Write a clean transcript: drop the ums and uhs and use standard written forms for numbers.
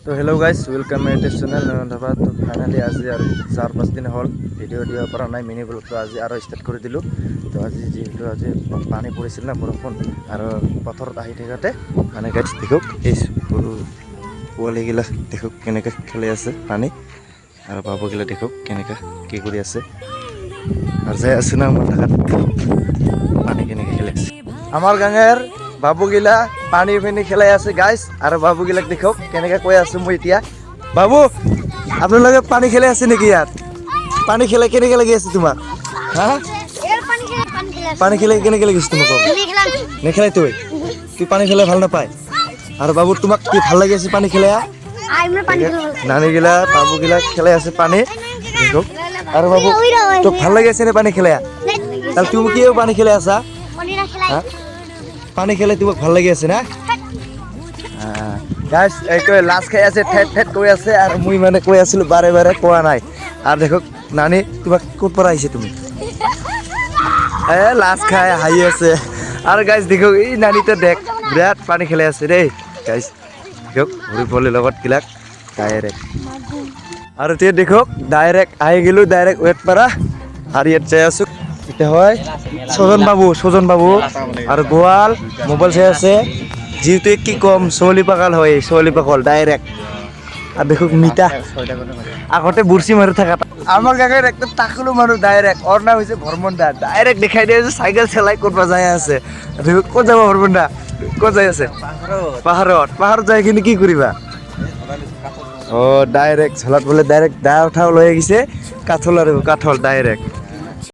তো hello' guys welcome my YouTube channel Nayandhaba. তো finally আজি আৰু 4-5 দিন হ'ল ভিডিঅ' দিব পৰা নাই, মিনি ব্লগটো আজি আৰু ষ্টাৰ্ট কৰি দিলোঁ। তো আজি যিহেতু আজি পানী পৰিছিল না, বৰষুণ আৰু পথাৰত আহি থাকোঁতে মানে গাইজ দেখক এই সৰু পোৱালিগিলা দেখক কেনেকৈ খেলি আছে পানী, আৰু বাবুগিলা দেখক কেনেকৈ কি কৰি আছে। আৰু যাই আছোঁ না মোৰ থাকাত পানী কেনেকৈ খেলি আছে। আমাৰ গাঁৱৰ বাবুগিলা পানী পানী খেলাই আছে গাইজ, আৰু বাবুগিলাক দেখক কেনেকৈ কৈ আছোঁ মই এতিয়া। বাবু আপোনালোকে পানী খেলাই আছে নেকি? ইয়াত পানী খেলাই কেনেকৈ লাগি আছে তোমাক? হা পানী খেলাই কেনেকৈ লাগিছে তোমাক? নেখেলাই তুই পানী খেলাই ভাল নাপায়? আৰু বাবু তোমাক কি ভাল লাগি আছে পানী খেলাই? নানীগিলা বাবুগিলা খেলাই আছে পানী দেখক। আৰু বাবু তোক ভাল লাগি আছে নে পানী খেলাই? তাহলে তুমি কিয় পানী খেলাই আছা? হা পানী খেলাই তোমাক ভাল লাগি আছে না? গাইজ এই লাজ খাই আছে, ঠেট ঠেট কৈ আছে, আৰু মই মানে কৈ আছিলোঁ বাৰে বাৰে কোৱা নাই। আৰু দেখক নানী তোমাক ক'ৰ পৰা আহিছে তুমি? লাজ খাই হাঁহি আছে। আৰু গাইজ দেখক এই নানীটো দেখ বিৰাট পানী খেলাই আছে দেই গাইজ, দেখক ভৰি পোৱালিৰ লগত গিলাক ডাইৰেক্ট। আৰু এতিয়া দেখক ডাইৰেক্ট আহি গ'লোঁ ডাইৰেক্ট ৱেট পাৰা, আৰু ইয়াত যাই আছোঁ। এতিয়া হয় ছজন বাবু আৰু গোৱাল মোবাইল চাই আছে, যিহেতু কি ক'ম ছোৱালী পাগল হয়, ছোৱালী পাগল ডাইৰেক্ট। আৰু দেখক মিতা আগতে বুৰ্চি মাৰি থাকা আমাৰ গাঁৱত একদম তাকলো মানুহ ডাইৰেক্ট। অৰ নাম হৈছে ভৰমন্দা, ডাইৰেক্ট দেখাই দিয়ে যে চাইকেল চলাই ক'ৰবা যাই আছে। দেখক ক'ত যাব ভৰমন্দা? ক'ত যাই আছে? পাহাৰত যাই কিনে কি কৰিবা? ডাইৰেক্ট ঝলাত বোলে ডাইৰেক্ট দা উঠাও লৈ আহিছে, কাঠল আৰু কাঠল ডাইৰেক্ট।